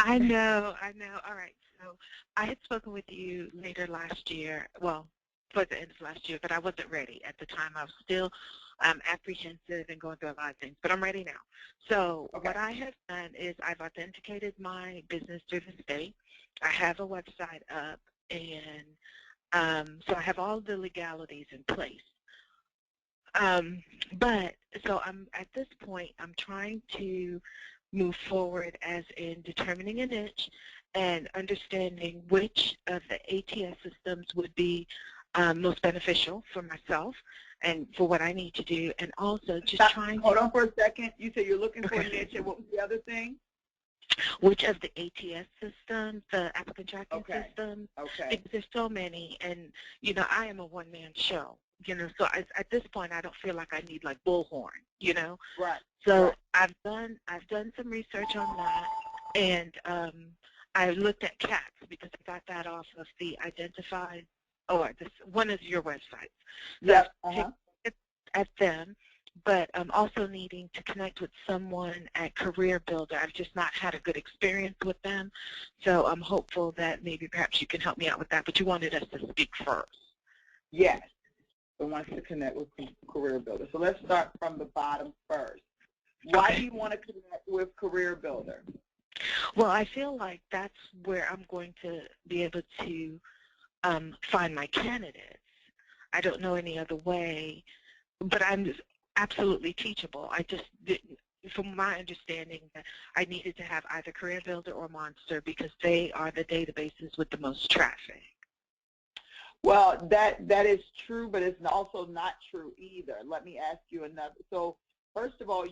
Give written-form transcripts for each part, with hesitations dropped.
I know. All right. So I had spoken with you later last year, well, towards the end of last year, but I wasn't ready at the time. I was still apprehensive and going through a lot of things, but I'm ready now. So Okay. what I have done is I've authenticated my business through the state. I have a website up, and so I have all the legalities in place. But so at this point, I'm trying to move forward as in determining a niche and understanding which of the ATS systems would be most beneficial for myself and for what I need to do, and also just trying to... Hold on for a second. You said you're looking for a Okay. niche, and what was the other thing? Which of the ATS systems, the applicant tracking Okay. systems, Okay. because there's so many, and, you know, I am a one-man show, you know, so at this point I don't feel like I need like bullhorn, you know. Right. So Right. I've done some research on that, and I looked at cats because I got that off of the identified, or this one of your websites. So Yep. I've taken it at them, but I'm also needing to connect with someone at Career Builder. I've just not had a good experience with them, so I'm hopeful that maybe perhaps you can help me out with that, but you wanted us to speak first. Yes. It wants to connect with Career Builder. So let's start from the bottom first. Why Okay. do you want to connect with Career Builder? Well, I feel like that's where I'm going to be able to find my candidates. I don't know any other way, but I'm just absolutely teachable. I just didn't, from my understanding, that I needed to have either Career Builder or Monster because they are the databases with the most traffic. Well, that is true, but it's also not true either. Let me ask you another. So first of all,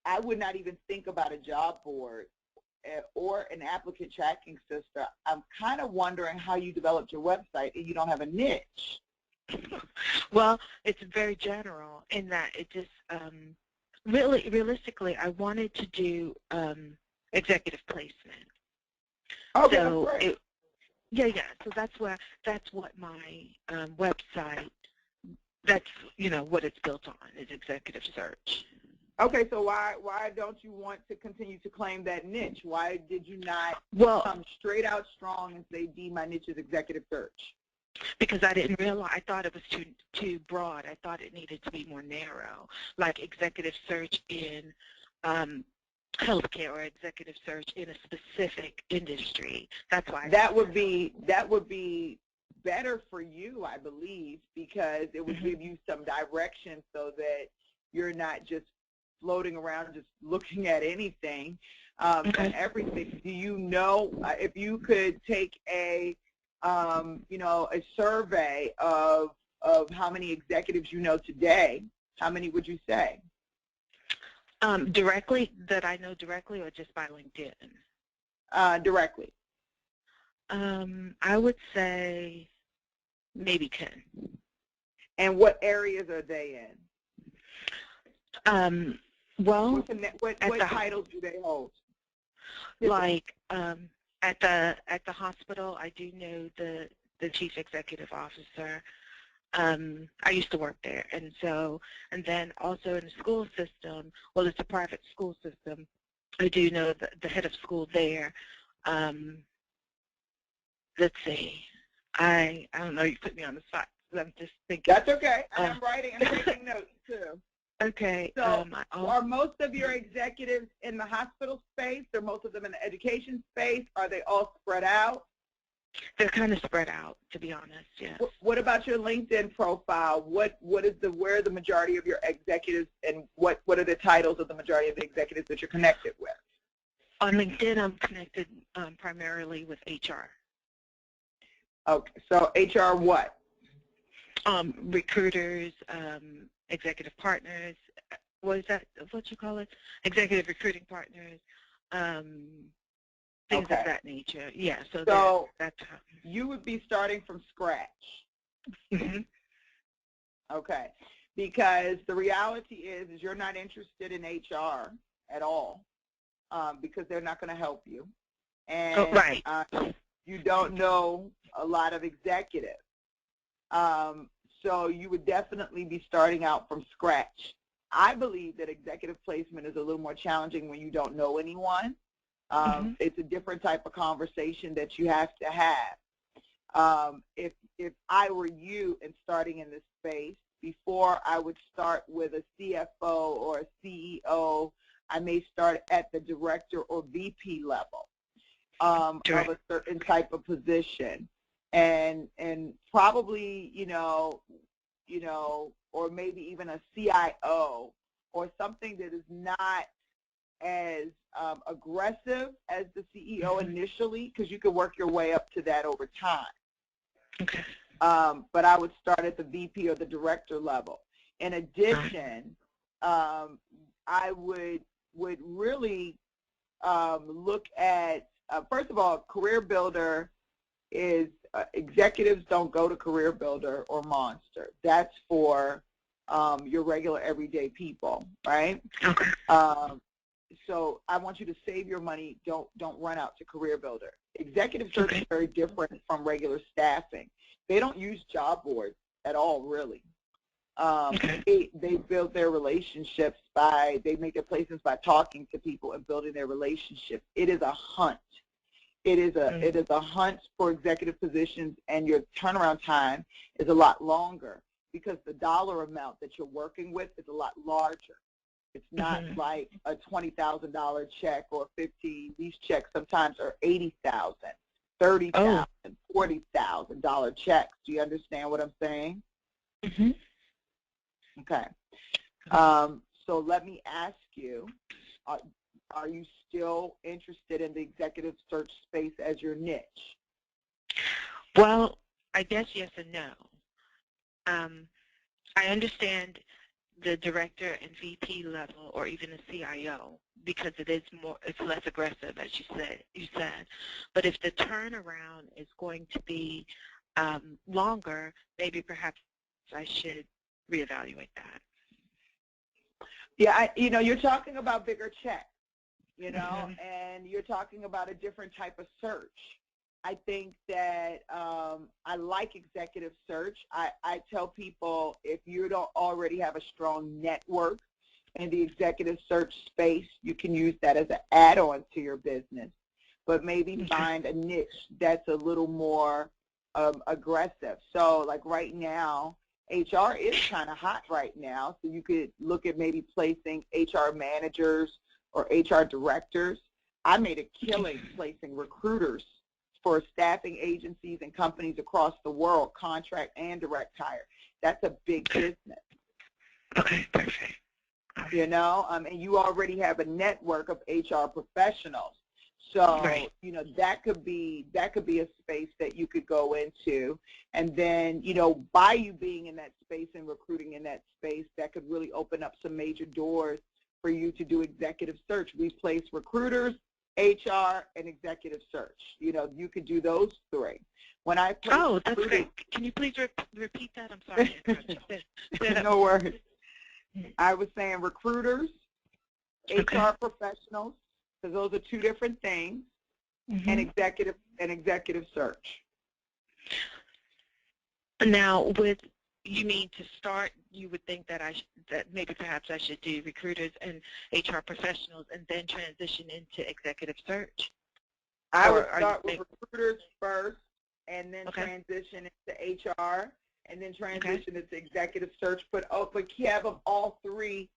I would not even think about a job board or an applicant tracking system. I'm kind of wondering how you developed your website and you don't have a niche. Well, it's very general in that it just realistically, I wanted to do executive placement. Okay, So that's great. yeah. So that's what my website. That's what it's built on is executive search. Okay, so why don't you want to continue to claim that niche? Why did you not come straight out strong and say, Dee, my niche is executive search? Because I didn't realize, I thought it was too broad. I thought it needed to be more narrow, like executive search in healthcare or executive search in a specific industry. That's why. That would be better for you, I believe, because it would give you some direction so that you're not just floating around just looking at anything and everything. Do you know if you could take a survey of how many executives you know today, how many would you say? Directly, that I know directly, or just by LinkedIn? Directly. I would say maybe 10. And what areas are they in? Well, what titles do they hold? Like at the hospital, I do know the chief executive officer. I used to work there, and then also in the school system. Well, it's a private school system. I do know the head of school there. Let's see. I don't know. You put me on the spot. I'm just thinking. That's okay. I'm writing and taking notes too. Okay. So are most of your executives in the hospital space? Are most of them in the education space? Are they all spread out? They're kind of spread out, to be honest, yes. What about your LinkedIn profile? Where are the majority of your executives, and what are the titles of the majority of the executives that you're connected with? On LinkedIn, I'm connected primarily with HR. Okay, so HR what? Recruiters, executive partners, what you call it? Executive recruiting partners, things of that nature. Yeah, so that's how. You would be starting from scratch. Okay, because the reality is you're not interested in HR at all because they're not going to help you. And you don't know a lot of executives. So you would definitely be starting out from scratch. I believe that executive placement is a little more challenging when you don't know anyone. It's a different type of conversation that you have to have. If I were you and starting in this space, before I would start with a CFO or a CEO, I may start at the director or VP level of a certain type of position, and probably or maybe even a CIO or something that is not as aggressive as the CEO initially, because you could work your way up to that over time. Okay. But I would start at the VP or the director level. In addition, I would really look at, first of all, Career Builder is, executives don't go to Career Builder or Monster. That's for your regular everyday people, right? Okay. So I want you to save your money. Don't run out to Career Builder. Executive search is very different from regular staffing. They don't use job boards at all, really. They build their relationships they make their placements by talking to people and building their relationships. It is a hunt. It is a hunt for executive positions, and your turnaround time is a lot longer because the dollar amount that you're working with is a lot larger. It's not like a $20,000 check or 50. These checks sometimes are $80,000, $30,000, $40,000 checks. Do you understand what I'm saying? Okay. So let me ask you, are you still interested in the executive search space as your niche? Well, I guess yes and no. I understand the director and VP level, or even the CIO, because it's less aggressive, as you said. But if the turnaround is going to be longer, maybe perhaps I should reevaluate that. Yeah, you're talking about bigger checks, and you're talking about a different type of search. I think that I like executive search. I tell people, if you don't already have a strong network in the executive search space, you can use that as an add-on to your business, but maybe find a niche that's a little more aggressive. So like right now, HR is kind of hot right now, so you could look at maybe placing HR managers or HR directors. I made a killing placing recruiters for staffing agencies and companies across the world, contract and direct hire. That's a big business. Okay, perfect. And you already have a network of HR professionals. So, that could be a space that you could go into. And then, by you being in that space and recruiting in that space, that could really open up some major doors for you to do executive search. We place recruiters, HR, and executive search. You could do those three. When I place that's great. Can you please repeat that? I'm sorry. No worries. I was saying recruiters, HR professionals, because those are two different things, and executive search. Now, you mean to start, you would think that maybe perhaps I should do recruiters and HR professionals and then transition into executive search? I would start with recruiters first and then transition into HR and then transition into executive search, but have them all three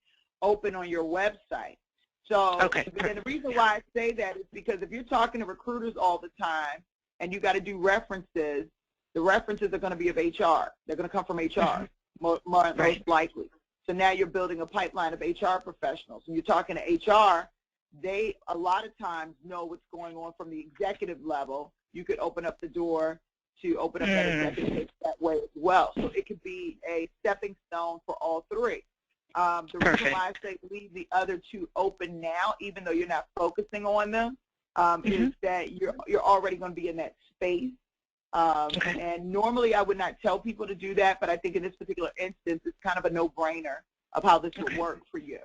open on your website. So and the reason why I say that is because if you're talking to recruiters all the time and you got to do references, the references are going to be of HR. They're going to come from HR, most likely. So now you're building a pipeline of HR professionals. When you're talking to HR, they a lot of times know what's going on from the executive level. You could open up the door to open up that executive that way as well. So it could be a stepping stone for all three. The reason why I say leave the other two open now, even though you're not focusing on them, is that you're already going to be in that space. And normally I would not tell people to do that, but I think in this particular instance, it's kind of a no-brainer of how this would work for you.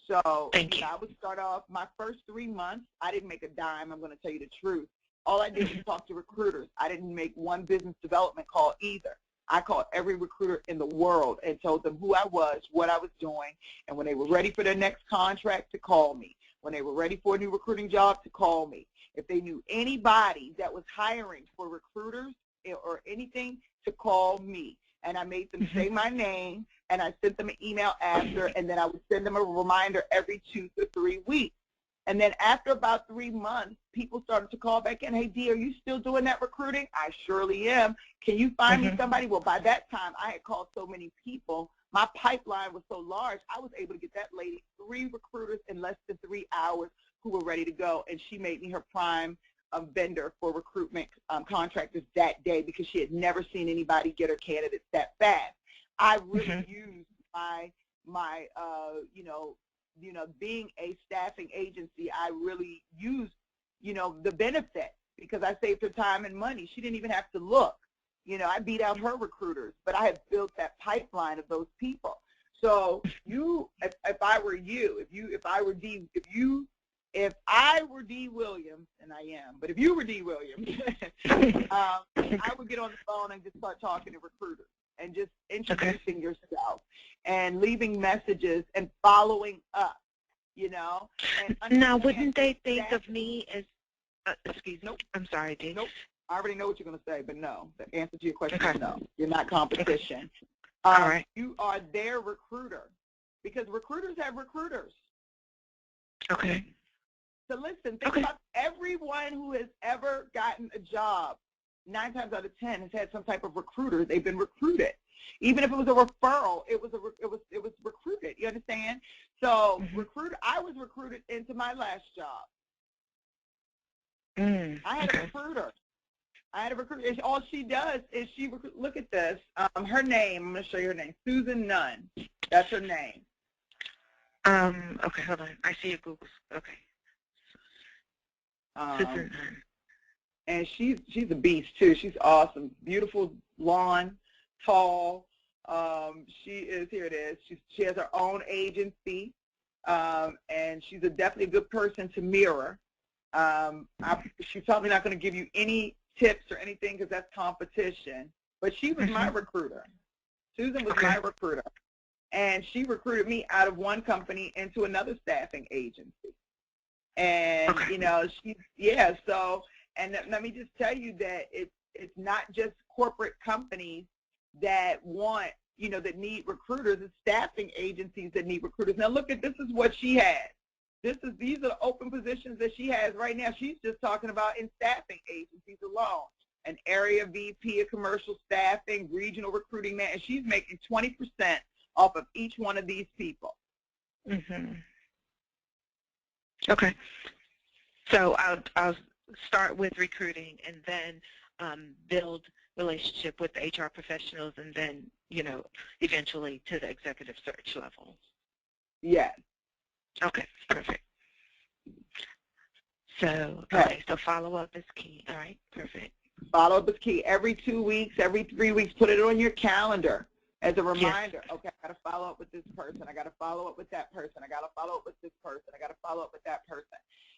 So I would start off my first 3 months. I didn't make a dime. I'm going to tell you the truth. All I did was talk to recruiters. I didn't make one business development call either. I called every recruiter in the world and told them who I was, what I was doing, and when they were ready for their next contract to call me. when they were ready for a new recruiting job, to call me. If they knew anybody that was hiring for recruiters or anything, to call me. And I made them say my name, and I sent them an email after, and then I would send them a reminder every 2 to 3 weeks. And then after about 3 months, people started to call back in, hey, Dee, are you still doing that recruiting? I surely am. Can you find me somebody? Well, by that time, I had called so many people. My pipeline was so large, I was able to get that lady 3 recruiters in less than 3 hours who were ready to go, and she made me her prime vendor for recruitment contractors that day because she had never seen anybody get her candidates that fast. I really used my being a staffing agency, I really used, the benefit because I saved her time and money. She didn't even have to look. I beat out her recruiters, but I had built that pipeline of those people. So if I were you, if I were Dee Williams, and I am, but if you were Dee Williams, I would get on the phone and just start talking to recruiters and just introducing yourself and leaving messages and following up, And now, wouldn't they think of me as, excuse me, nope. I'm sorry, Dee. Nope. I already know what you're going to say, but no. The answer to your question is no. You're not competition. All right. You are their recruiter because recruiters have recruiters. Okay. So listen, think about everyone who has ever gotten a job. 9 times out of 10 has had some type of recruiter. They've been recruited. Even if it was a referral, it was recruited. You understand? So I was recruited into my last job. I had a recruiter. And all she does is look at this. Her name, I'm going to show you her name, Susan Nunn. That's her name. Okay, hold on. I see your Google. Okay. Susan Nunn. And she's a beast too. She's awesome. Beautiful, blonde, tall. Here it is. She has her own agency, and she's definitely a good person to mirror. She's probably not going to give you any tips or anything because that's competition, but she was my recruiter. Susan was my recruiter, and she recruited me out of one company into another staffing agency. And and let me just tell you that it's not just corporate companies that want, that need recruiters. It's staffing agencies that need recruiters. Now look this is what she has. These are the open positions that she has right now. She's just talking about in staffing agencies alone. An area VP of commercial staffing, regional recruiting man, and she's making 20% off of each one of these people. Okay. So I'll start with recruiting and then build relationship with the HR professionals and then, eventually to the executive search level. Yes. Okay, perfect. So, so follow-up is key. All right, perfect. Follow-up is key. Every 2 weeks, every 3 weeks, put it on your calendar as a reminder. Yes. Okay, I got to follow up with this person. I got to follow up with that person. I got to follow up with this person. I got to follow up with that person.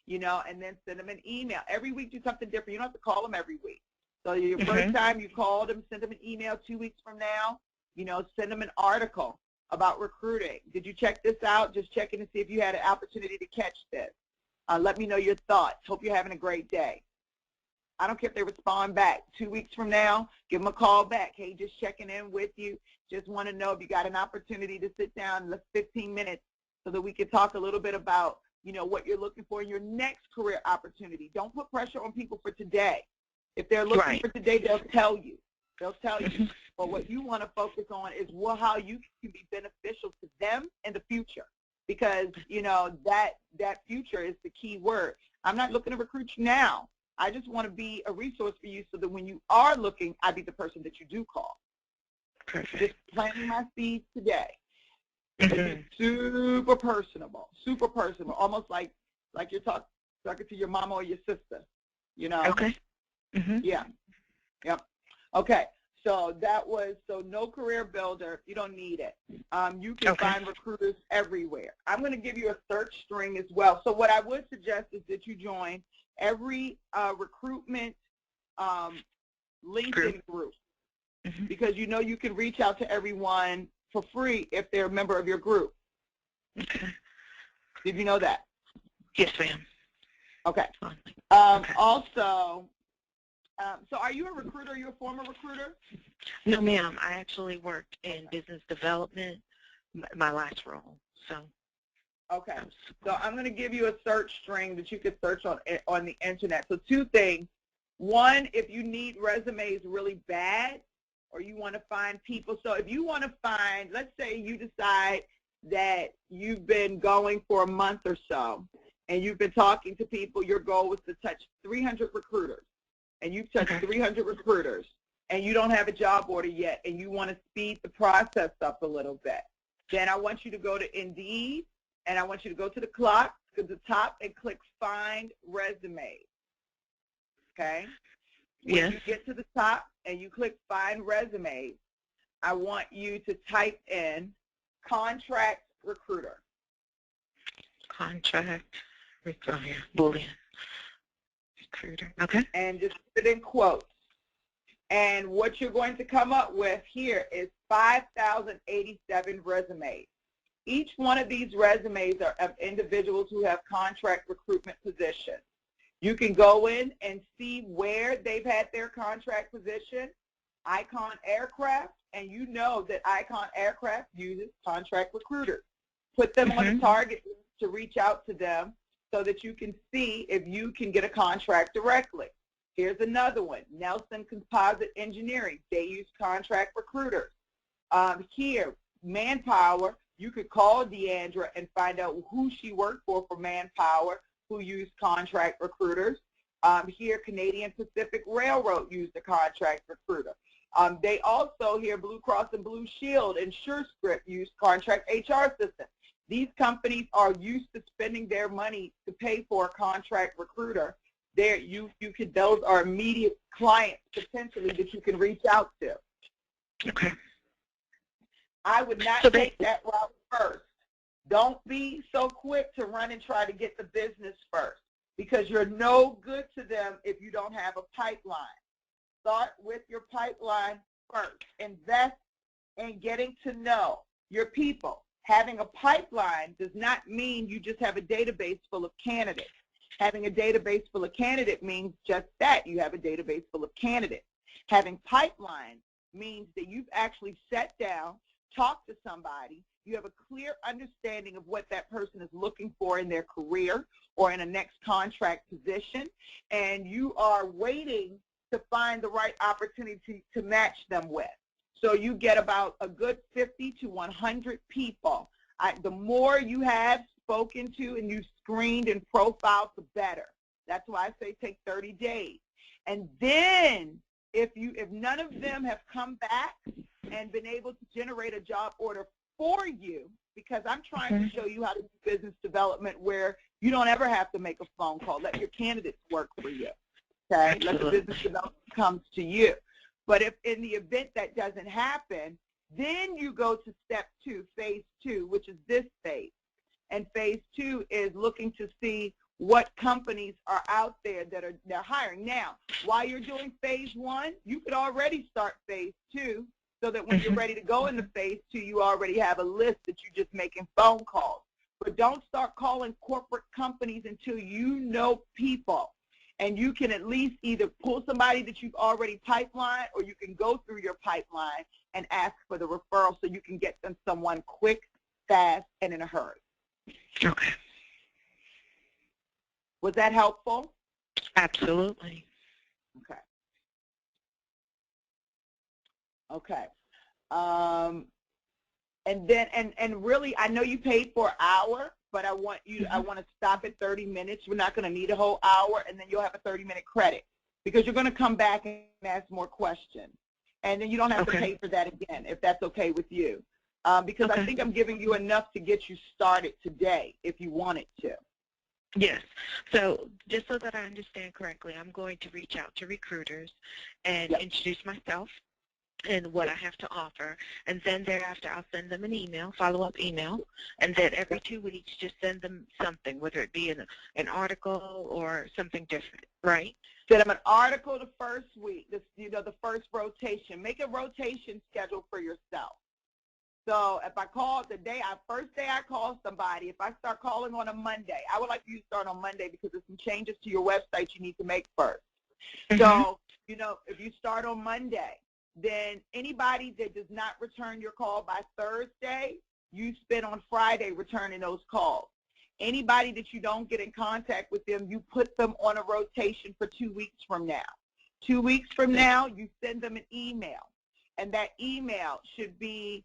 And then send them an email. Every week do something different. You don't have to call them every week. So your first time you called them, send them an email 2 weeks from now. Send them an article about recruiting. Did you check this out? Just checking to see if you had an opportunity to catch this. Let me know your thoughts. Hope you're having a great day. I don't care if they respond back. 2 weeks from now, give them a call back. Hey, just checking in with you. Just want to know if you got an opportunity to sit down in 15 minutes so that we can talk a little bit about, what you're looking for in your next career opportunity. Don't put pressure on people for today. If they're looking for today, they'll tell you. But what you want to focus on is how you can be beneficial to them in the future. Because, that future is the key word. I'm not looking to recruit you now. I just want to be a resource for you so that when you are looking, I be the person that you do call. Perfect. Just planting my seeds today. It's super personable, almost like you're talking to your mama or your sister, Okay. Yeah. Yep. Okay. So no career builder. You don't need it. You can find recruiters everywhere. I'm going to give you a search string as well. So what I would suggest is that you join every recruitment LinkedIn group because you can reach out to everyone for free if they're a member of your group. Okay. Did you know that? Yes, ma'am. Okay. Okay. Also, so are you a recruiter? Are you a former recruiter? No, ma'am. I actually worked in business development, my last role. So. Okay. So I'm going to give you a search string that you could search on the internet. So two things. One, if you need resumes really bad, or you want to find people. So if you want to find, let's say you decide that you've been going for a month or so, and you've been talking to people. Your goal was to touch 300 recruiters, and you've touched 300 recruiters, and you don't have a job order yet, and you want to speed the process up a little bit. Then I want you to go to Indeed, and I want you to go to the clock, to the top, and click Find Resumes. Okay? When you get to the top and you click Find Resumes, I want you to type in contract recruiter. Contract recruiter. Boolean. Recruiter. Okay. And just put it in quotes. And what you're going to come up with here is 5,087 resumes. Each one of these resumes are of individuals who have contract recruitment positions. You can go in and see where they've had their contract position, Icon Aircraft, and you know that Icon Aircraft uses contract recruiters. Put them on the target list to reach out to them so that you can see if you can get a contract directly. Here's another one, Nelson Composite Engineering. They use contract recruiters. Here, Manpower, you could call Deandra and find out who she worked for Manpower, who used contract recruiters. Here, Canadian Pacific Railroad used a contract recruiter. They also, here, Blue Cross and Blue Shield and SureScript used contract HR systems. These companies are used to spending their money to pay for a contract recruiter. Those are immediate clients potentially that you can reach out to. Okay. I would not take that route first. Don't be so quick to run and try to get the business first, because you're no good to them if you don't have a pipeline. Start with your pipeline first. Invest in getting to know your people. Having a pipeline does not mean you just have a database full of candidates. Having a database full of candidates means just that. You have a database full of candidates. Having pipeline means that you've actually sat down, talked to somebody, you have a clear understanding of what that person is looking for in their career or in a next contract position, and you are waiting to find the right opportunity to match them with. So you get about a good 50 to 100 people. The more you have spoken to and you screened and profiled, the better. That's why I say take 30 days. And then if none of them have come back and been able to generate a job order for you, because I'm trying to show you how to do business development where you don't ever have to make a phone call. Let your candidates work for you. Okay? Let the business development come to you. But if in the event that doesn't happen, then you go to step 2, phase 2, which is this phase. And phase 2 is looking to see what companies are out there that they're hiring. Now, while you're doing phase 1, you could already start phase 2 so that when you're ready to go into phase 2, you already have a list that you're just making phone calls. But don't start calling corporate companies until you know people. And you can at least either pull somebody that you've already pipelined, or you can go through your pipeline and ask for the referral so you can get them someone quick, fast, and in a hurry. Okay. Was that helpful? Absolutely. Okay. Okay. And then, and really, I know you paid for an hour, but I want to stop at 30 minutes. We're not going to need a whole hour, and then you'll have a 30-minute credit, because you're going to come back and ask more questions. And then you don't have to pay for that again, if that's okay with you. Because I think I'm giving you enough to get you started today if you wanted to. Yes. So just so that I understand correctly, I'm going to reach out to recruiters and introduce myself and what I have to offer, and then thereafter I'll send them an email, follow-up email, and then every 2 weeks just send them something, whether it be an article or something different, right? Send them an article the first week, the first rotation. Make a rotation schedule for yourself. So if I call first day I call somebody, if I start calling on a Monday, I would like you to start on Monday because there's some changes to your website you need to make first. So, if you start on Monday, then anybody that does not return your call by Thursday, you spend on Friday returning those calls. Anybody that you don't get in contact with them, you put them on a rotation for 2 weeks from now. 2 weeks from now, you send them an email. And that email should be,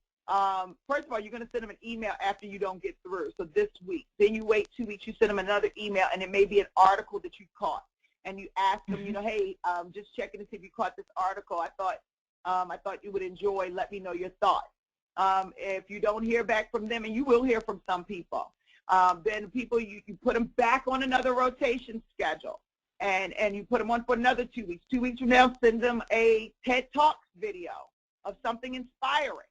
first of all, you're going to send them an email after you don't get through. So this week. Then you wait 2 weeks, you send them another email, and it may be an article that you caught. And you ask them, hey, just checking to see if you caught this article. I thought you would enjoy. Let me know your thoughts. If you don't hear back from them, and you will hear from some people, then people you put them back on another rotation schedule, and you put them on for another 2 weeks. 2 weeks from now, send them a TED Talks video of something inspiring.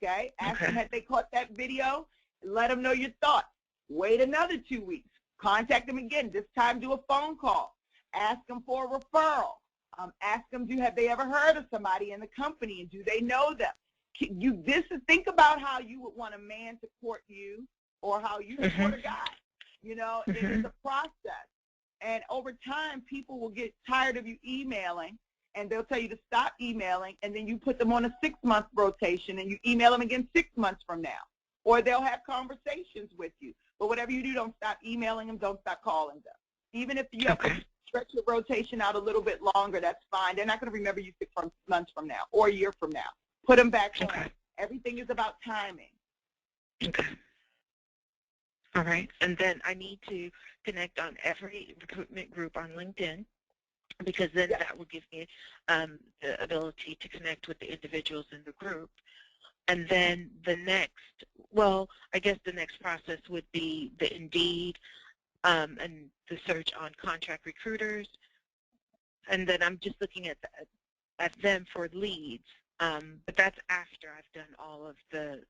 Okay, ask them if they caught that video. Let them know your thoughts. Wait another 2 weeks. Contact them again. This time, do a phone call. Ask them for a referral. Ask them, have they ever heard of somebody in the company, and do they know them? Think about how you would want a man to court you, or how you would court a guy. It's a process. And over time, people will get tired of you emailing, and they'll tell you to stop emailing, and then you put them on a 6-month rotation, and you email them again 6 months from now. Or they'll have conversations with you. But whatever you do, don't stop emailing them, don't stop calling them. Even if you have to stretch your rotation out a little bit longer, that's fine. They're not going to remember you 6 months from now or a year from now. Put them back on. Everything is about timing. Okay. All right. And then I need to connect on every recruitment group on LinkedIn, because then that will give me the ability to connect with the individuals in the group. And then the next process would be the Indeed and the search on contract recruiters. And then I'm just looking at them for leads. But that's after I've done all of the,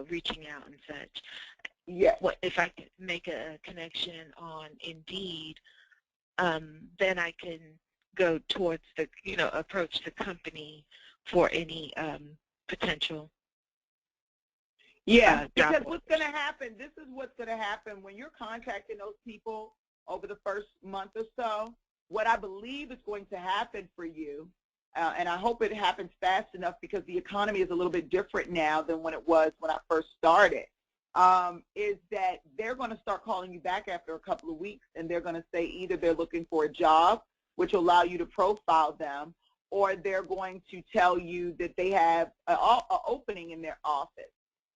reaching out and such. Yes. What if I could make a connection on Indeed, then I can go towards the, approach the company for any potential. Yeah, because what's going to happen, this is what's going to happen when you're contacting those people over the first month or so. What I believe is going to happen for you, and I hope it happens fast enough because the economy is a little bit different now than when it was when I first started, is that they're going to start calling you back after a couple of weeks, and they're going to say either they're looking for a job, which will allow you to profile them, or they're going to tell you that they have an opening in their office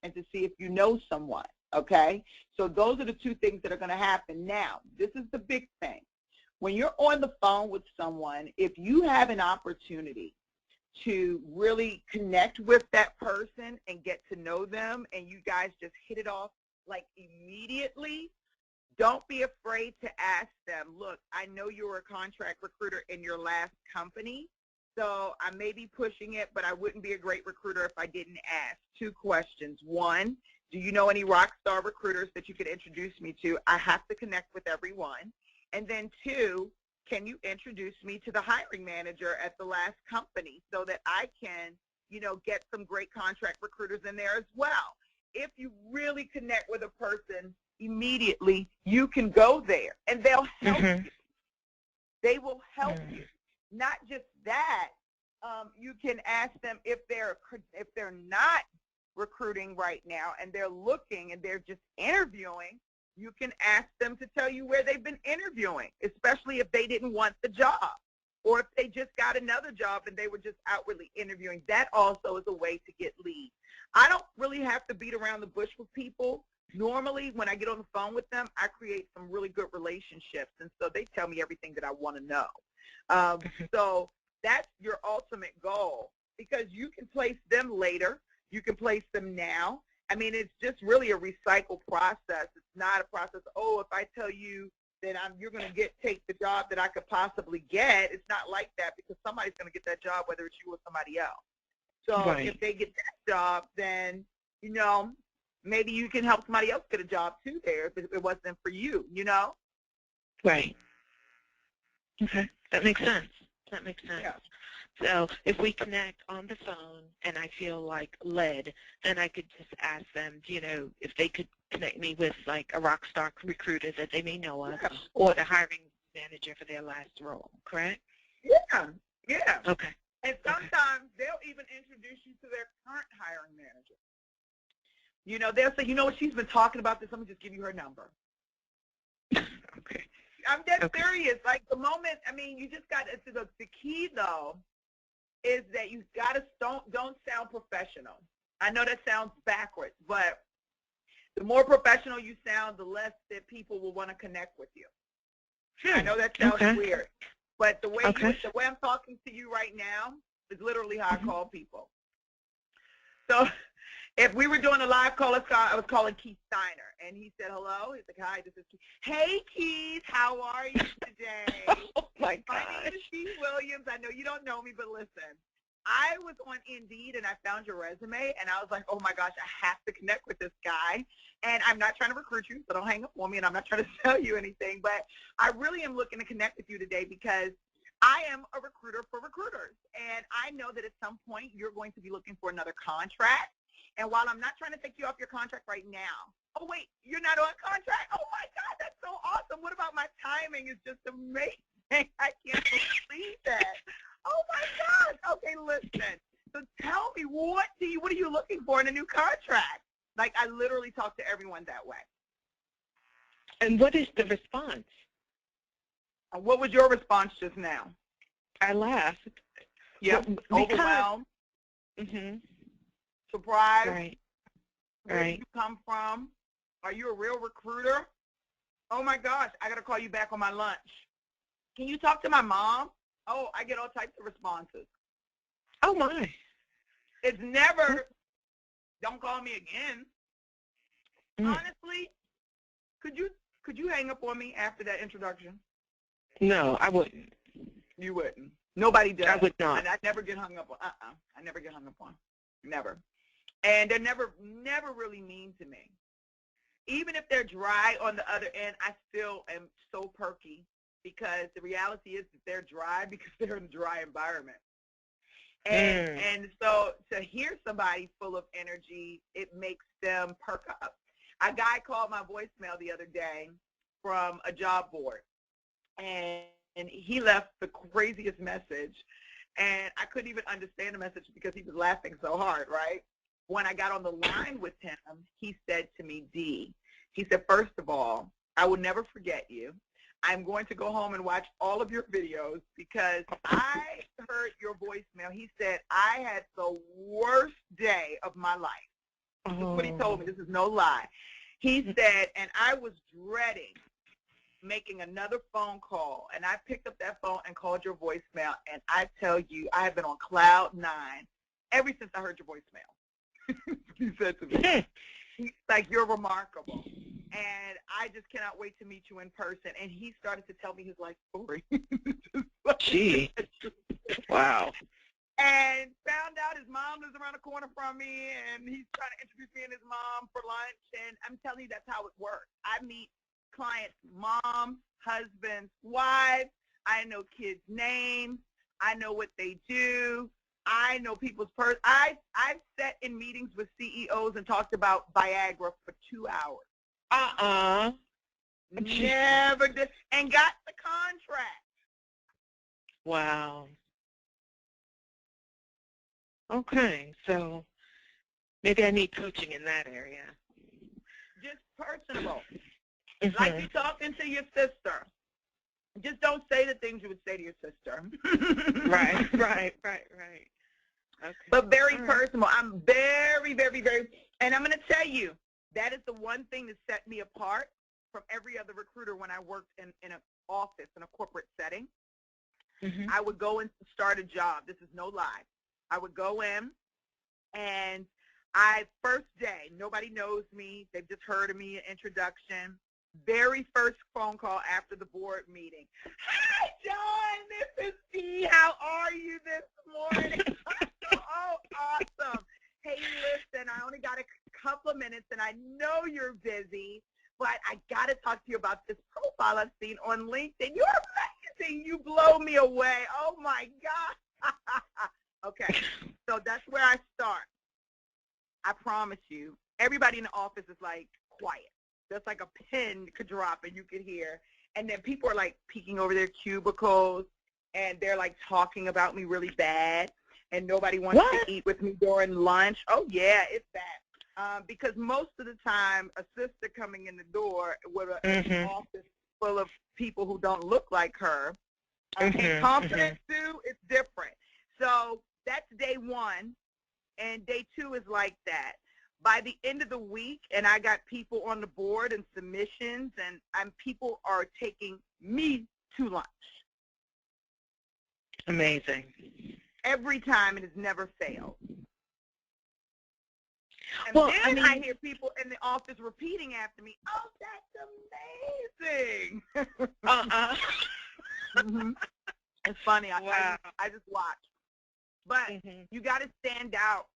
and to see if you know someone, okay? So those are the two things that are going to happen. Now, this is the big thing. When you're on the phone with someone, if you have an opportunity to really connect with that person and get to know them, and you guys just hit it off like immediately, don't be afraid to ask them, look, I know you were a contract recruiter in your last company, so I may be pushing it, but I wouldn't be a great recruiter if I didn't ask. 2 questions. 1, do you know any rock star recruiters that you could introduce me to? I have to connect with everyone. And then 2, can you introduce me to the hiring manager at the last company so that I can, get some great contract recruiters in there as well? If you really connect with a person immediately, you can go there, and they'll help you. They will help you. Not just that, you can ask them if they're not recruiting right now and they're looking and they're just interviewing, you can ask them to tell you where they've been interviewing, especially if they didn't want the job or if they just got another job and they were just outwardly interviewing. That also is a way to get leads. I don't really have to beat around the bush with people. Normally, when I get on the phone with them, I create some really good relationships, and so they tell me everything that I want to know. So that's your ultimate goal, because you can place them later. You can place them now. I mean, it's just really a recycle process. It's not a process, if I tell you that you're going to take the job that I could possibly get. It's not like that, because somebody's going to get that job, whether it's you or somebody else. So if they get that job, then, maybe you can help somebody else get a job too there if it wasn't for you, Right. Okay. That makes sense. Yeah. So if we connect on the phone and I feel like led, then I could just ask them, if they could connect me with like a rock star recruiter that they may know of, Yeah. or the hiring manager for their last role, correct? Yeah. Yeah. Okay. And sometimes they'll even introduce you to their current hiring manager. They'll say, she's been talking about this. Let me just give you her number. Okay. I'm dead serious. Like the moment, you just got to, the key though is that you got to don't sound professional. I know that sounds backwards, but the more professional you sound, the less that people will want to connect with you. I know that sounds weird, but the way I'm talking to you right now is literally how I call people. So if we were doing a live call, I was calling Keith Steiner, and he said, hello. He's like, hi, this is Keith. Hey, Keith, how are you today? Oh, my gosh. My name is Dee Williams. I know you don't know me, but listen, I was on Indeed, and I found your resume, and I was like, oh, my gosh, I have to connect with this guy. And I'm not trying to recruit you, so don't hang up on me, and I'm not trying to sell you anything, but I really am looking to connect with you today because I am a recruiter for recruiters, and I know that at some point you're going to be looking for another contract. And while I'm not trying to take you off your contract right now, oh, wait, you're not on contract? Oh, my God, that's so awesome. What about my timing is just amazing. I can't believe that. Oh, my gosh. Okay, listen. So tell me, what are you looking for in a new contract? Like, I literally talk to everyone that way. And what is the response? What was your response just now? I laughed. Yep. Overwhelmed. Mm-hmm. Surprised. Right. Where did you come from? Are you a real recruiter? Oh, my gosh, I got to call you back on my lunch. Can you talk to my mom? Oh, I get all types of responses. Oh, my. It's never, don't call me again. Honestly, could you hang up on me after that introduction? No, I wouldn't. You wouldn't. Nobody does. I would not. And I never get hung up on. I never get hung up on. Never. And they're never really mean to me. Even if they're dry on the other end, I still am so perky because the reality is that they're dry because they're in a dry environment. And so to hear somebody full of energy, it makes them perk up. A guy called my voicemail the other day from a job board, and he left the craziest message, and I couldn't even understand the message because he was laughing so hard, right? When I got on the line with him, he said to me, Dee, he said, first of all, I will never forget you. I'm going to go home and watch all of your videos because I heard your voicemail. He said, I had the worst day of my life. This is what he told me. This is no lie. He said, and I was dreading making another phone call, and I picked up that phone and called your voicemail, and I tell you, I have been on cloud 9 ever since I heard your voicemail. He said to me, he's like, you're remarkable, and I just cannot wait to meet you in person. And he started to tell me his life story. Gee. Wow. And found out his mom lives around the corner from me, and he's trying to introduce me and his mom for lunch. And I'm telling you, that's how it works. I meet clients' moms, husbands, wives. I know kids' names. I know what they do. I know people's I've sat in meetings with CEOs and talked about Viagra for 2 hours. Never did, and got the contract. Wow. Okay, so maybe I need coaching in that area. Just personable. Like you're talking to your sister. Just don't say the things you would say to your sister. Right. Okay. But very personal. I'm very, very, very, and I'm going to tell you, that is the one thing that set me apart from every other recruiter when I worked in an office, in a corporate setting. I would go and start a job. This is no lie. I would go in, and first day, nobody knows me. They've just heard of me, an introduction. Very first phone call after the board meeting. Hi, John. This is Dee. How are you this morning? Oh, awesome. Hey, listen, I only got a couple of minutes, and I know you're busy, but I got to talk to you about this profile I've seen on LinkedIn. You're amazing. You blow me away. Oh, my God. Okay, so that's where I start. I promise you, everybody in the office is like quiet. Just like a pin could drop and you could hear. And then people are like peeking over their cubicles and they're like talking about me really bad. And nobody wants to eat with me during lunch. Oh, yeah, it's bad. Because most of the time, a sister coming in the door with an office full of people who don't look like her, and confidence, too, it's different. So that's day one, and day two is like that. By the end of the week, and I got people on the board and submissions, and people are taking me to lunch. Amazing. Every time, it has never failed. And Well, then I hear people in the office repeating after me, oh, that's amazing. It's funny. Wow. I just watch. But you got to stand out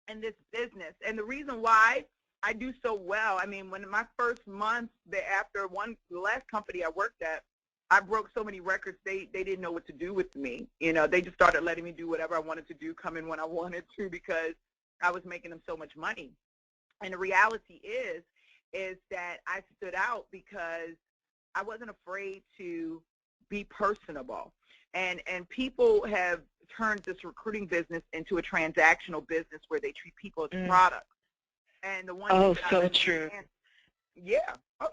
in this business. And the reason why I do so well, I mean, when my first month after the last company I worked at, I broke so many records, they didn't know what to do with me. You know, they just started letting me do whatever I wanted to do, come in when I wanted to, because I was making them so much money. And the reality is that I stood out because I wasn't afraid to be personable. And people have turned this recruiting business into a transactional business where they treat people as products. And the one thing so true. Yeah. Oh,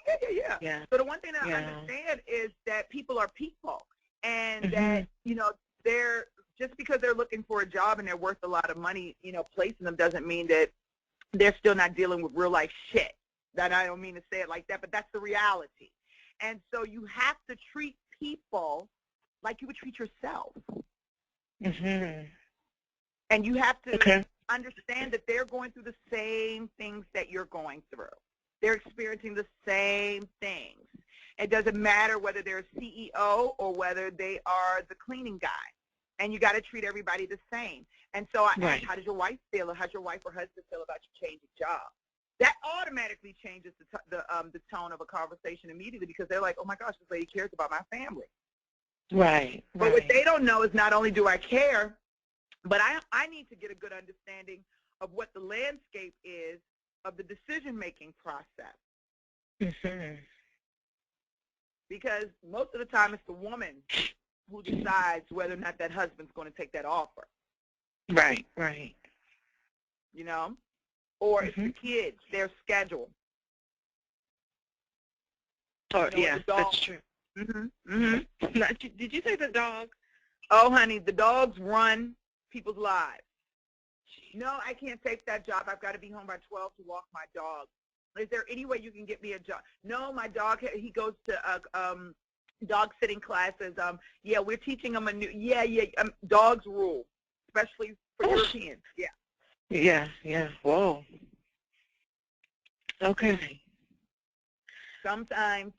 yeah. So the one thing that I understand is that people are people, and that, you know, they're just because they're looking for a job and they're worth a lot of money, you know, placing them doesn't mean that they're still not dealing with real life shit. That I don't mean to say it like that, but that's the reality. And so you have to treat people like you would treat yourself. And you have to understand that they're going through the same things that you're going through. They're experiencing the same things. It doesn't matter whether they're a CEO or whether they are the cleaning guy. And you got to treat everybody the same. And so I asked, how does your wife feel, or how's your wife or husband feel about you changing jobs? That automatically changes the tone of a conversation immediately, because they're like, oh my gosh, this lady cares about my family. Right. But what they don't know is not only do I care, but I need to get a good understanding of what the landscape is of the decision-making process. Because most of the time it's the woman who decides whether or not that husband's going to take that offer. Right. You know? Or it's the kids, their schedule. Oh, you know, that's true. Did you say the dog? Oh, honey, the dogs run people's lives. No, I can't take that job. I've got to be home by 12 to walk my dog. Is there any way you can get me a job? No, my dog, he goes to dog sitting classes. Yeah, we're teaching him a new, dogs rule, especially for Europeans. Yeah. Whoa. Okay. Sometimes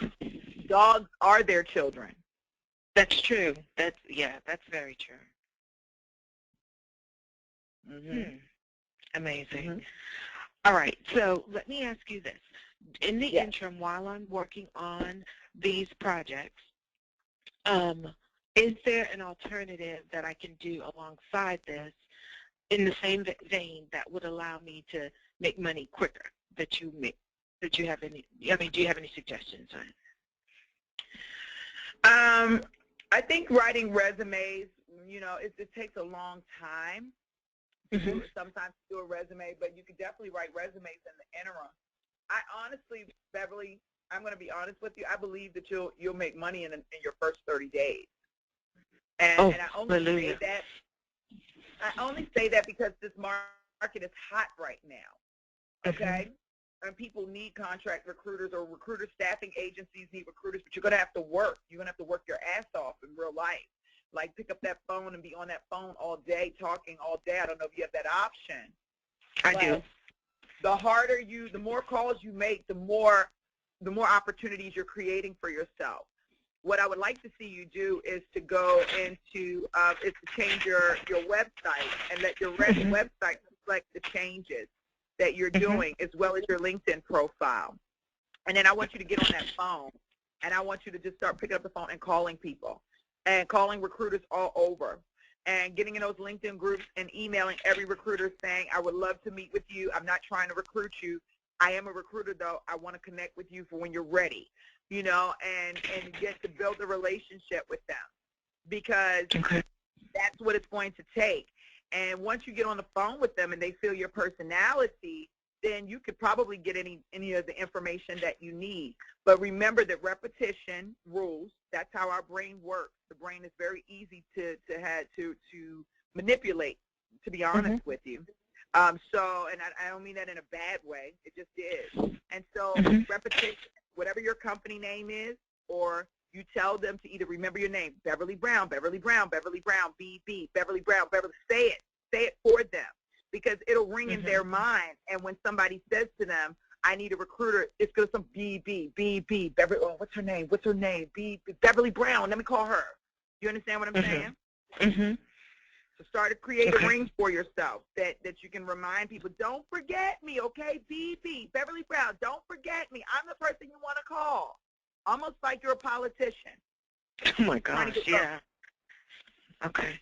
dogs are their children. That's true. That's very true. Amazing. All right, so let me ask you this. In the interim, while I'm working on these projects, is there an alternative that I can do alongside this in the same vein that would allow me to make money quicker that you have any, do you have any suggestions on? I think writing resumes, you know, it takes a long time. Sometimes to do a resume, but you could definitely write resumes in the interim. I honestly, Beverly, I'm going to be honest with you. I believe that you'll make money in your first 30 days. And I only say that because this market is hot right now. Okay? And people need contract recruiters, or recruiter staffing agencies need recruiters, but you're going to have to work. You're going to have to work your ass off in real life. Like, pick up that phone and be on that phone all day, talking all day. I don't know if you have that option. I do. The more calls you make, the more opportunities you're creating for yourself. What I would like to see you do is to go into, is to change your website and let your website reflect the changes that you're doing, as well as your LinkedIn profile. And then I want you to get on that phone, and I want you to just start picking up the phone and calling people, and calling recruiters all over. and getting in those LinkedIn groups and emailing every recruiter saying, I would love to meet with you. I'm not trying to recruit you. I am a recruiter, though. I want to connect with you for when you're ready, you know, and get to build a relationship with them, because that's what it's going to take. And once you get on the phone with them and they feel your personality, then you could probably get any of the information that you need. But remember that repetition rules. That's how our brain works. The brain is very easy to manipulate, to be honest with you. So, and I don't mean that in a bad way. It just is. And so repetition, whatever your company name is, or you tell them to either remember your name, Beverly Brown, Beverly Brown, Beverly Brown, BB, Beverly Brown, Beverly. Say it for them, because it'll ring in their mind. And when somebody says to them, I need a recruiter, it's going to some BB, Beverly, oh, what's her name, BB, Beverly Brown, let me call her. You understand what I'm saying? So start to create a ring for yourself that you can remind people, don't forget me, okay, BB, Beverly Brown, don't forget me. I'm the person you want to call. Almost like you're a politician. Oh, my gosh, yeah. Okay.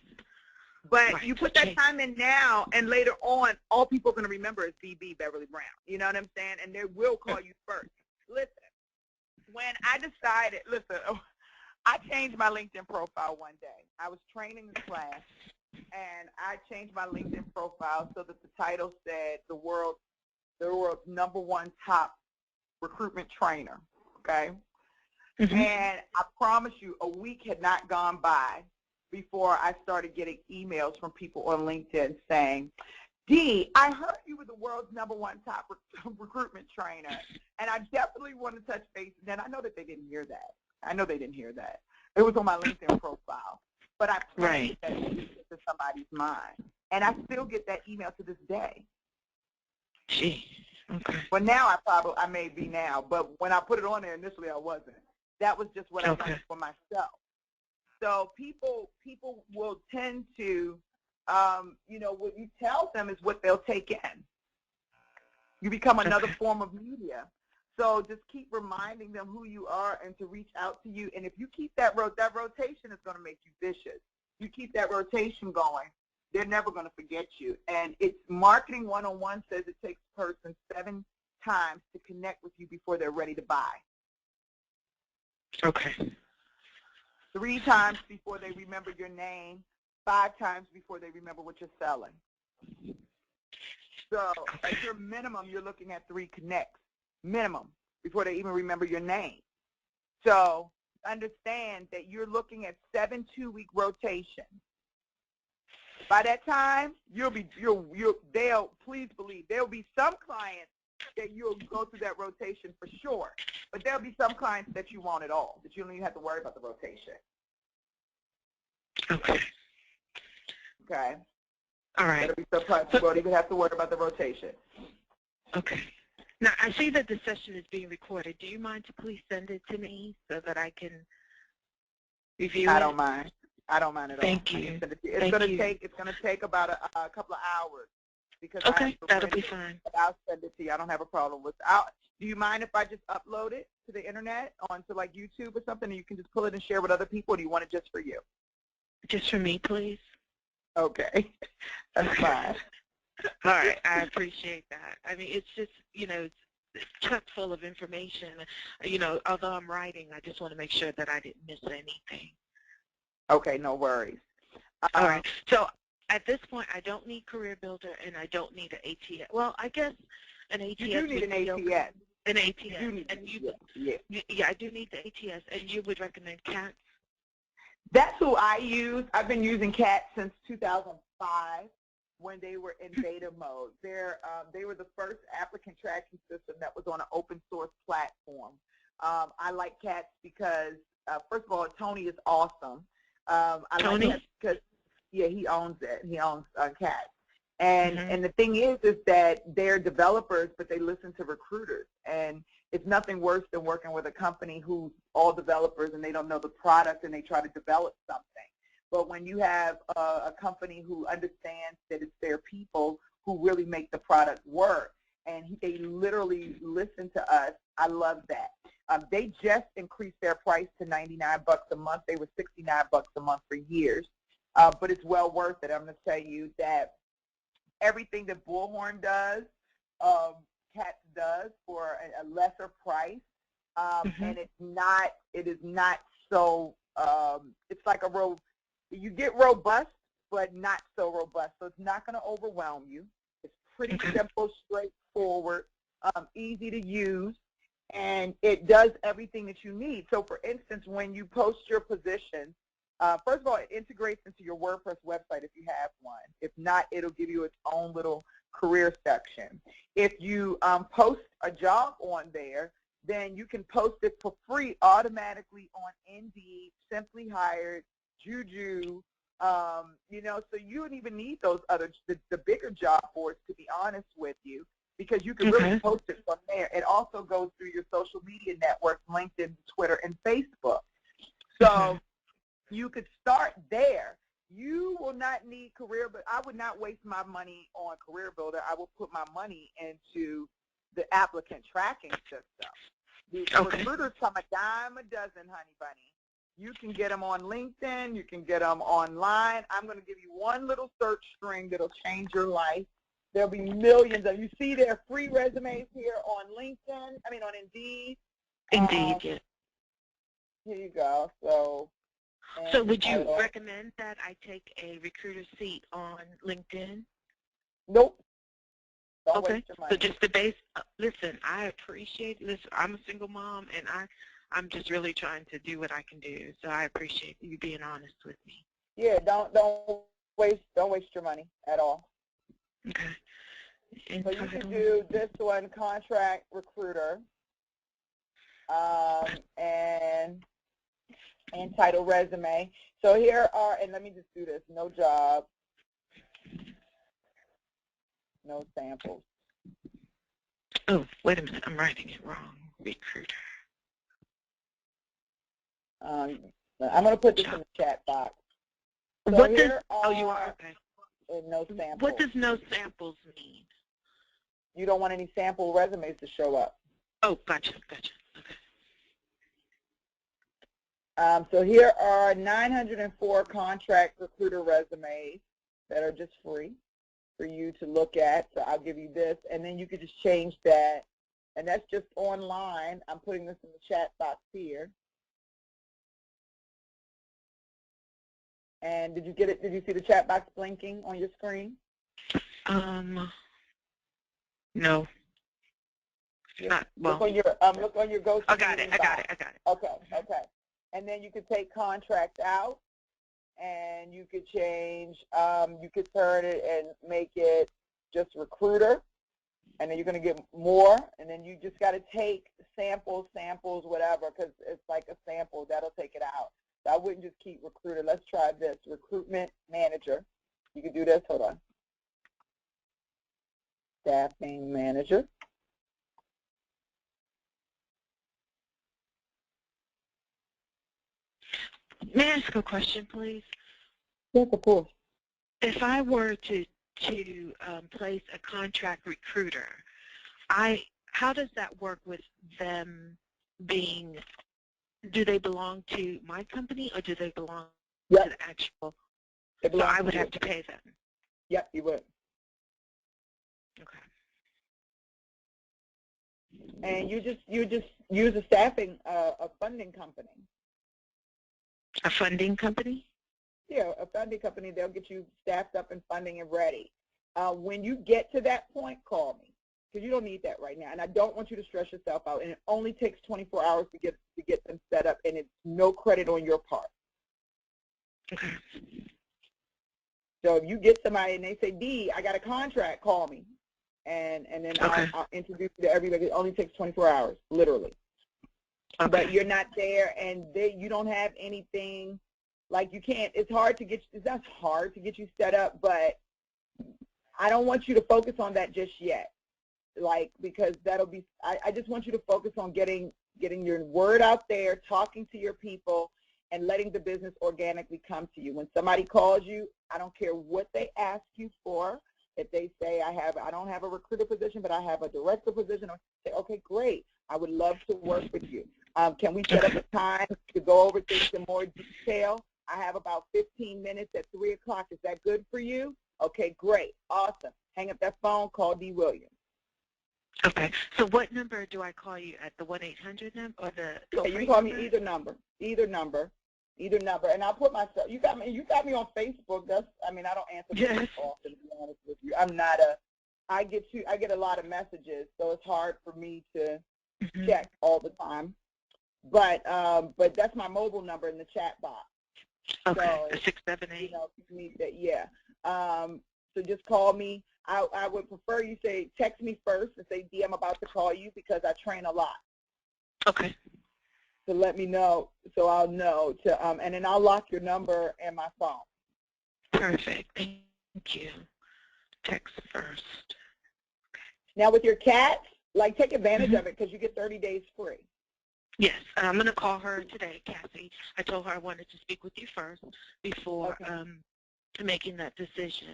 But you put that time in now, and later on, all people are going to remember is BB, Beverly Brown. You know what I'm saying? And they will call you first. Listen, when I decided, I changed my LinkedIn profile one day. I was training the class, and I changed my LinkedIn profile so that the title said the world's #1 top recruitment trainer, okay? And I promise you, a week had not gone by before I started getting emails from people on LinkedIn saying, Dee, I heard you were the world's #1 top recruitment trainer, and I definitely want to touch base. And I know that they didn't hear that. It was on my LinkedIn profile. But I planted that to somebody's mind. And I still get that email to this day. Gee. Okay. Well, now I may be now, but when I put it on there initially, I wasn't. That was just what I wanted for myself. So people will tend to, what you tell them is what they'll take in. You become another form of media. So just keep reminding them who you are and to reach out to you. And if you keep that rotation is going to make you vicious. You keep that rotation going, they're never going to forget you. And it's Marketing 101 says it takes a person 7 times to connect with you before they're ready to buy. Okay. 3 times before they remember your name, 5 times before they remember what you're selling. So at your minimum, you're looking at 3 connects, minimum, before they even remember your name. So understand that you're looking at 7 2-week rotations. By that time, please believe, there'll be some clients that you'll go through that rotation for sure, but there'll be some clients that you won't at all, that you don't even have to worry about the rotation. Okay. Okay. All right. There'll be some clients you won't even have to worry about the rotation. Okay. Now, I see that the session is being recorded. Do you mind to please send it to me so that I can review it? I don't mind. I don't mind at all. Thank you. It's going to take about a couple of hours. Because that'll be fine. I'll send it to you. I don't have a problem with it. Do you mind if I just upload it to the internet onto like YouTube or something, and you can just pull it and share with other people, or do you want it just for you? Just for me, please. Okay. That's fine. All right. I appreciate that. I mean, it's just, it's chock full of information. Although I'm writing, I just want to make sure that I didn't miss anything. Okay, no worries. All right. So at this point, I don't need Career Builder, and I don't need an ATS. Well, I guess an ATS. You do need an ATS. An ATS. Yeah, I do need the ATS. And you would recommend CATS? That's who I use. I've been using CATS since 2005 when they were in beta mode. They were the first applicant tracking system that was on an open source platform. I like CATS because, first of all, Tony is awesome. Tony? Like CATS because he owns it. He owns CATS. And the thing is that they're developers, but they listen to recruiters. And it's nothing worse than working with a company who's all developers and they don't know the product and they try to develop something. But when you have a company who understands that it's their people who really make the product work, and they literally listen to us, I love that. They just increased their price to $99 a month. They were $69 a month for years. but it's well worth it. I'm going to tell you that everything that Bullhorn does, Cats does for a lesser price, and it is not so, it's like you get robust, but not so robust. So it's not going to overwhelm you. It's pretty simple, straightforward, easy to use, and it does everything that you need. So for instance, when you post your position, first of all, it integrates into your WordPress website if you have one. If not, it'll give you its own little career section. If you post a job on there, then you can post it for free automatically on Indeed, Simply Hired, Juju, so you don't even need those the bigger job boards, to be honest with you, because you can really post it from there. It also goes through your social media networks, LinkedIn, Twitter, and Facebook. So you could start there. You will not need Career, but I would not waste my money on Career Builder. I will put my money into the applicant tracking system. The recruiters come a dime a dozen, honey bunny. You can get them on LinkedIn. You can get them online. I'm going to give you one little search string that'll change your life. There'll be millions of you. See their free resumes here on LinkedIn. I mean, on Indeed. Indeed, yes. Here you go. So would you recommend that I take a recruiter seat on LinkedIn? Nope. Don't okay. waste your money. So just the base. Listen, I appreciate. Listen, I'm a single mom, and I'm just really trying to do what I can do. So I appreciate you being honest with me. Yeah, don't waste your money at all. Okay. So you can do this one, contract recruiter, and title resume. So here are, and let me just do this, no job, no samples. Oh, wait a minute, I'm writing it wrong. Recruiter. I'm going to put this in the chat box. So what here does, are, you are, okay. No samples. What does no samples mean? You don't want any sample resumes to show up. Oh, gotcha. Okay. So here are 904 contract recruiter resumes that are just free for you to look at. So I'll give you this, and then you can just change that. And that's just online. I'm putting this in the chat box here. And did you get it? Did you see the chat box blinking on your screen? No. Not well. Look on your go-to. I got it. Okay. And then you could take contract out, and you could change. You could turn it and make it just recruiter, and then you're going to get more. And then you just got to take samples, whatever, because it's like a sample. That'll take it out. So I wouldn't just keep recruiter. Let's try this. Recruitment manager. You can do this. Hold on. Staffing manager. May I ask a question, please? Yes, of course. If I were to place a contract recruiter, how does that work with them being? Do they belong to my company, or do they belong to the actual? So I would have to pay them. Yep, you would. Okay. And you just use a staffing, a funding company. A funding company? Yeah, a funding company. They'll get you staffed up and funding and ready. When you get to that point, call me, because you don't need that right now. And I don't want you to stress yourself out. And it only takes 24 hours to get them set up, and it's no credit on your part. Okay. So if you get somebody and they say, Dee, I got a contract, call me. And then I'll introduce you to everybody. It only takes 24 hours, literally. Okay. But you're not there, and you don't have anything, like you can't, it's not hard to get you set up, but I don't want you to focus on that just yet, because that'll be, I just want you to focus on getting your word out there, talking to your people, and letting the business organically come to you. When somebody calls you, I don't care what they ask you for. If they say, I don't have a recruiter position, but I have a director position, I'll say, okay, great. I would love to work with you. Can we set up a time to go over things in more detail? I have about 15 minutes at 3 o'clock. Is that good for you? Okay, great. Awesome. Hang up that phone, call Dee Williams. Okay. So what number do I call you at, the 1-800 number or the Yeah, you can call me either number. And I'll put myself, you got me on Facebook. I don't answer Yes. often, to be honest with you. I get a lot of messages, so it's hard for me to check all the time. But that's my mobile number in the chat box. Okay, So, 678. if you need that, yeah. So just call me. I would prefer you text me first and say, Dee, I'm about to call you because I train a lot. Okay. So let me know, so I'll know and then I'll lock your number and my phone. Perfect. Thank you. Text first. Now with your cats, take advantage of it because you get 30 days free. Yes, I'm going to call her today, Cassie. I told her I wanted to speak with you first before making that decision.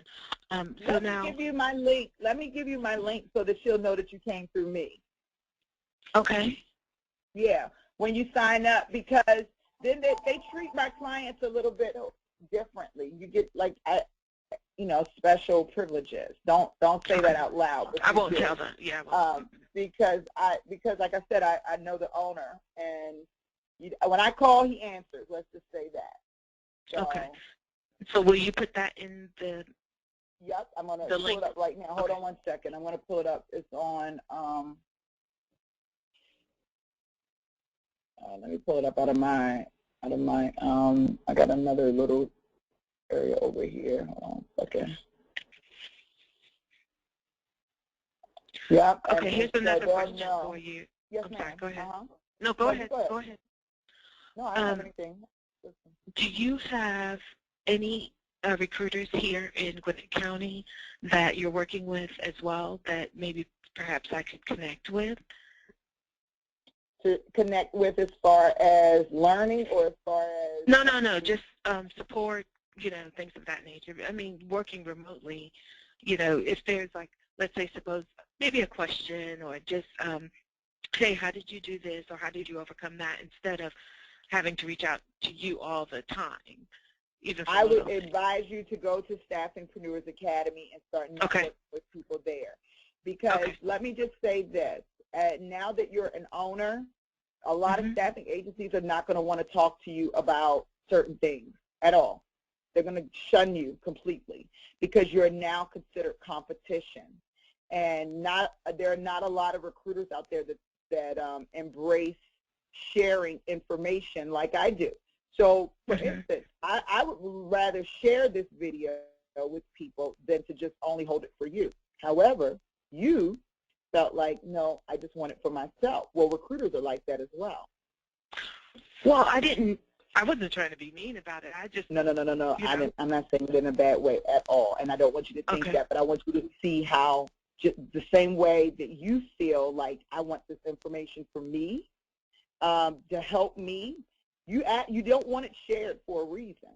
Let me give you my link. Let me give you my link so that she'll know that you came through me. Okay. Yeah, when you sign up, because then they treat my clients a little bit differently. You get special privileges. Don't say that out loud. I won't tell them. Yeah. Because like I said, I know the owner, and when I call, he answers. Let's just say that. So, okay. So will you put that in the? Yep, I'm gonna pull it up right now. Hold on one second. I'm gonna pull it up. It's on. Let me pull it up out of my. I got another little area over here. Hold on a second. Yep. Okay, here's another question for you. Yes, I'm sorry, go ahead. Uh-huh. No, go ahead. Go ahead. No, I don't have anything. Do you have any recruiters here in Gwinnett County that you're working with as well that maybe perhaps I could connect with? To connect with as far as learning or as far as? No, just support, things of that nature. I mean, working remotely, if there's let's say, suppose maybe a question or just, hey, how did you do this or how did you overcome that, instead of having to reach out to you all the time. I would advise you to go to Staffingpreneurs Academy and start networking with people there. Because let me just say this, now that you're an owner, a lot of staffing agencies are not going to want to talk to you about certain things at all. They're going to shun you completely because you're now considered competition. And there are not a lot of recruiters out there that embrace sharing information like I do. So, for instance, I would rather share this video with people than to just only hold it for you. However, you felt like, no, I just want it for myself. Well, recruiters are like that as well. Well, I wasn't trying to be mean about it. I just No. I'm not saying it in a bad way at all, and I don't want you to think that, but I want you to see how just the same way that you feel like I want this information for me, to help me. You don't want it shared for a reason,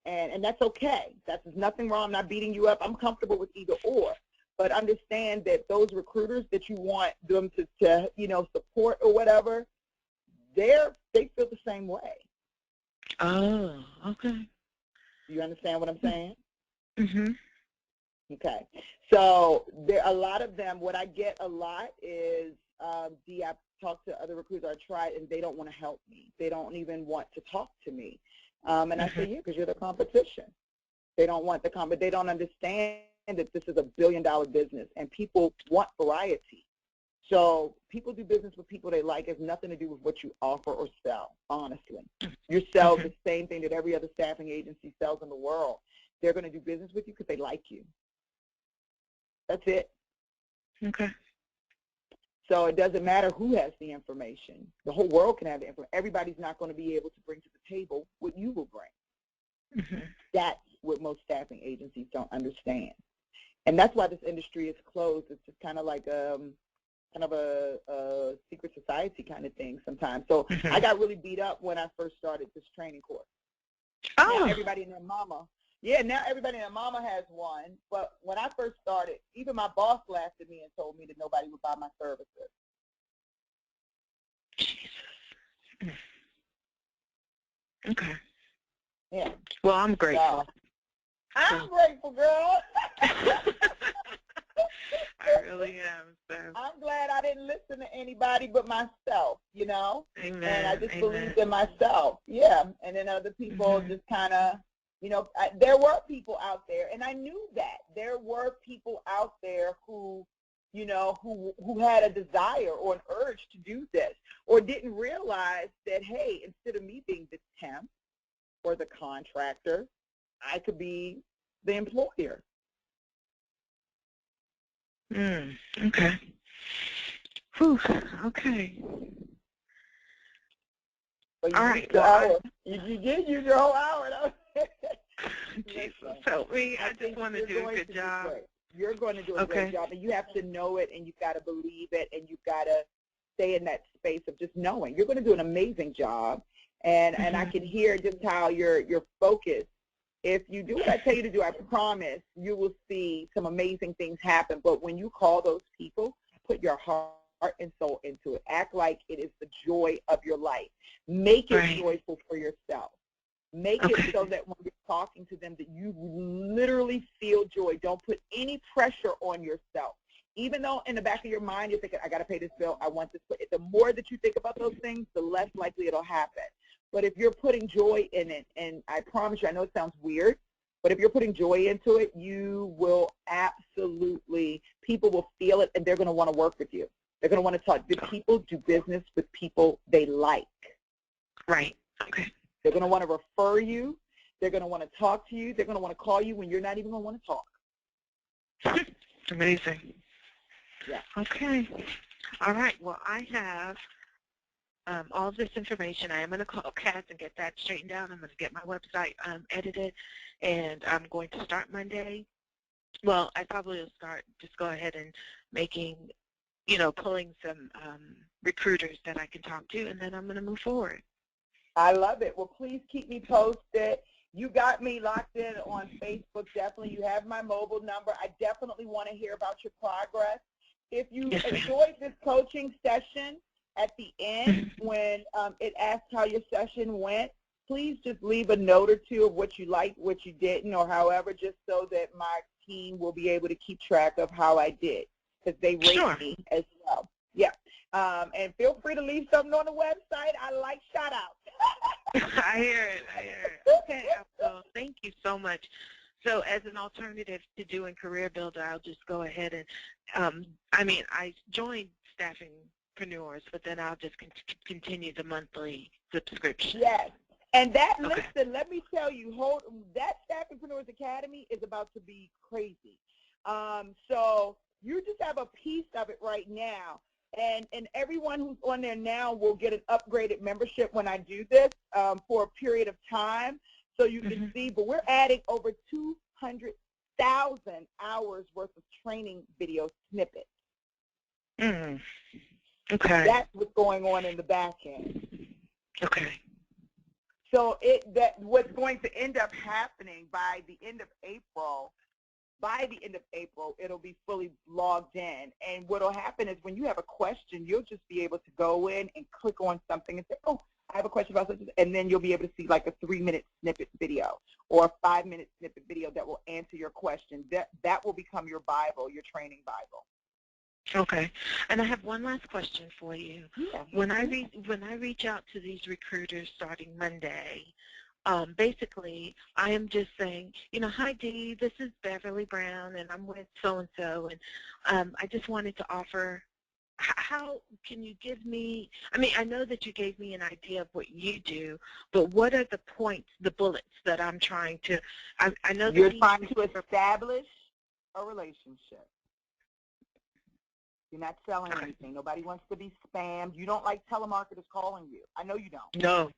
and that's okay. There's nothing wrong. I'm not beating you up. I'm comfortable with either or. But understand that those recruiters that you want them to support or whatever, they feel the same way. Oh, okay. Do you understand what I'm saying? Mm-hmm. Okay. So a lot of them, what I get a lot is, I've talked to other recruiters I tried, and they don't want to help me. They don't even want to talk to me. And I say, yeah, because you're the competition. They don't want they don't understand that this is $1 billion business, and people want variety. So people do business with people they like. It has nothing to do with what you offer or sell, honestly. You sell the same thing that every other staffing agency sells in the world. They're going to do business with you because they like you. That's it. Okay. So it doesn't matter who has the information. The whole world can have the information. Everybody's not going to be able to bring to the table what you will bring. That's what most staffing agencies don't understand. And that's why this industry is closed. It's just kind of like a secret society kind of thing sometimes. So I got really beat up when I first started this training course. Oh. Now everybody and their mama. Yeah, now everybody and their mama has one. But when I first started, even my boss laughed at me and told me that nobody would buy my services. Jesus. Okay. Yeah. Well, I'm grateful. So, I'm grateful, girl. I really am. So. I'm glad I didn't listen to anybody but myself, you know. Amen. And I just Amen. believed in myself. Yeah. And then other people just kind of, you know, there were people out there, and I knew that there were people out there who, you know, who had a desire or an urge to do this, or didn't realize that, hey, instead of me being the temp or the contractor, I could be the employer. Okay. Whew. Okay. So you All used right. your Well, hour. You did use your whole hour. Jesus help me. I just want to do a good job. You're going to do a great job, and you have to know it, and you've got to believe it, and you've got to stay in that space of just knowing. You're going to do an amazing job, and I can hear just how you're focused. If you do what I tell you to do, I promise you will see some amazing things happen. But when you call those people, put your heart and soul into it. Act like it is the joy of your life. Make it joyful for yourself. Make it so that when you're talking to them that you literally feel joy. Don't put any pressure on yourself. Even though in the back of your mind you're thinking, I got to pay this bill, I want this. The more that you think about those things, the less likely it'll happen. But if you're putting joy in it, and I promise you, I know it sounds weird, but if you're putting joy into it, you will absolutely, people will feel it, and they're going to want to work with you. They're going to want to talk. Do people do business with people they like? Right. Okay. They're going to want to refer you. They're going to want to talk to you. They're going to want to call you when you're not even going to want to talk. Amazing. Yeah. Okay. All right. Well, I have all of this information. I am going to call Kat and get that straightened out. I'm going to get my website edited, and I'm going to start Monday. Well, I probably will just go ahead and making, pulling some recruiters that I can talk to, and then I'm going to move forward. I love it. Well, please keep me posted. You got me locked in on Facebook, definitely. You have my mobile number. I definitely want to hear about your progress. If you enjoyed this coaching session, at the end, when it asks how your session went, please just leave a note or two of what you liked, what you didn't, or however, just so that my team will be able to keep track of how I did, because they rate me as well. Yeah. And feel free to leave something on the website. I like shout-outs. I hear it. Okay, Abdul, thank you so much. So as an alternative to doing Career Builder, I'll just go ahead and, I joined Staffingpreneurs, but then I'll just continue the monthly subscription. Yes. And that, listen, let me tell you, that Staffingpreneurs Academy is about to be crazy. So you just have a piece of it right now. And everyone who's on there now will get an upgraded membership when I do this for a period of time, so you can see. But we're adding over 200,000 hours worth of training video snippets. Okay. That's what's going on in the back end. Okay. So what's going to end up happening by the end of April, it'll be fully logged in. And what will happen is when you have a question, you'll just be able to go in and click on something and say, oh, I have a question about something. And then you'll be able to see like a 3-minute snippet video or a 5-minute snippet video that will answer your question. That will become your Bible, your training Bible. Okay. And I have one last question for you. Yeah. When I reach out to these recruiters starting Monday, basically, I am just saying, hi, Dee, this is Beverly Brown, and I'm with so-and-so, and I just wanted to offer, how can you give me, I know that you gave me an idea of what you do, but what are the points, the bullets that I'm trying to, I know that you're trying to establish a relationship. You're not selling anything. Nobody wants to be spammed. You don't like telemarketers calling you. I know you don't. No.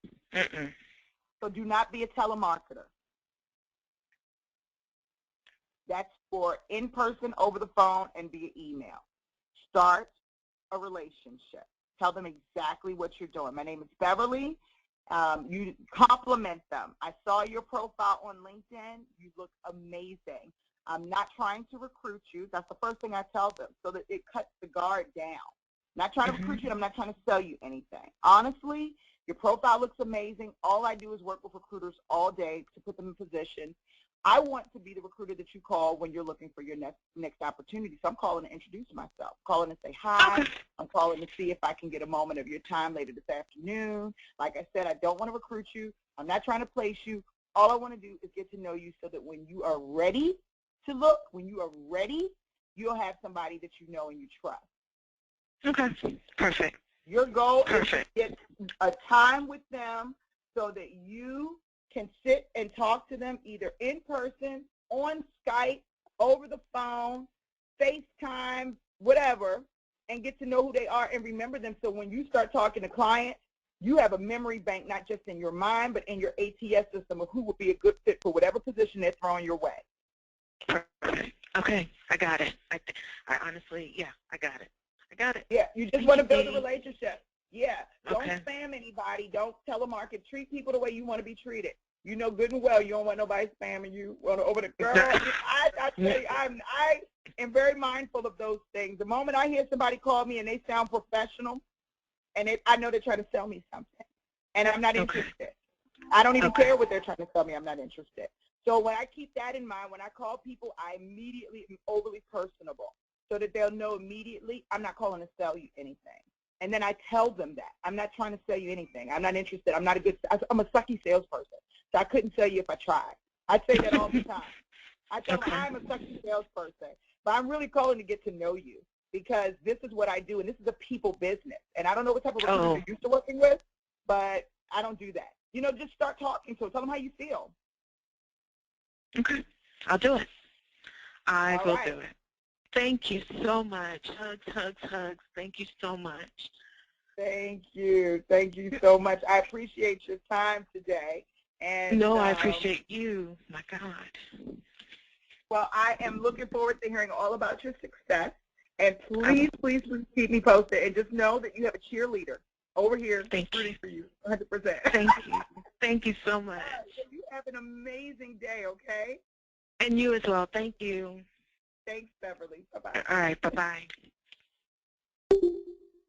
So do not be a telemarketer. That's for in-person, over the phone, and via email. Start a relationship. Tell them exactly what you're doing. My name is Beverly. You compliment them. I saw your profile on LinkedIn. You look amazing. I'm not trying to recruit you. That's the first thing I tell them, so that it cuts the guard down. I'm not trying to recruit you, and I'm not trying to sell you anything. Honestly, Your profile looks amazing. All I do is work with recruiters all day to put them in position. I want to be the recruiter that you call when you're looking for your next opportunity. So I'm calling to introduce myself, calling to say hi. Okay. I'm calling to see if I can get a moment of your time later this afternoon. Like I said, I don't want to recruit you. I'm not trying to place you. All I want to do is get to know you so that when you are ready to look, when you are ready, you'll have somebody that you know and you trust. Okay. Perfect. Your goal Perfect. is to get a time with them so that you can sit and talk to them either in person, on Skype, over the phone, FaceTime, whatever, and get to know who they are and remember them so when you start talking to clients, you have a memory bank not just in your mind but in your ATS system of who would be a good fit for whatever position they're throwing your way. Perfect. Okay. I got it. I honestly, yeah, I got it. I got it. Yeah, you just Thank want to you, build a Dee. relationship. Yeah, don't Okay. spam anybody. Don't telemarket. Treat people the way you want to be treated. You know good and well you don't want nobody spamming you over the girl. I tell you, I am very mindful of those things. The moment I hear somebody call me and they sound professional, and I know they're trying to sell me something, and I'm not interested. I don't even care what they're trying to sell me. I'm not interested. So when I keep that in mind, when I call people, I immediately am overly personable so that they'll know immediately I'm not calling to sell you anything. And then I tell them that. I'm not trying to sell you anything. I'm not interested. I'm a sucky salesperson. So I couldn't sell you if I tried. I say that all the time. I tell them I'm a sucky salesperson. But I'm really calling to get to know you because this is what I do, and this is a people business. And I don't know what type of recruiters you're used to working with, but I don't do that. You know, just start talking to them. Tell them how you feel. Okay. I'll do it. I will right. do it. Thank you so much. Hugs, hugs, hugs. Thank you so much. Thank you. Thank you so much. I appreciate your time today. And no, I appreciate you. My God. Well, I am looking forward to hearing all about your success. And please, please, please keep me posted. And just know that you have a cheerleader over here rooting for you 100%. Thank you. Thank you so much. You have an amazing day, okay? And you as well. Thank you. Thanks, Beverly. Bye-bye. All right. Bye-bye.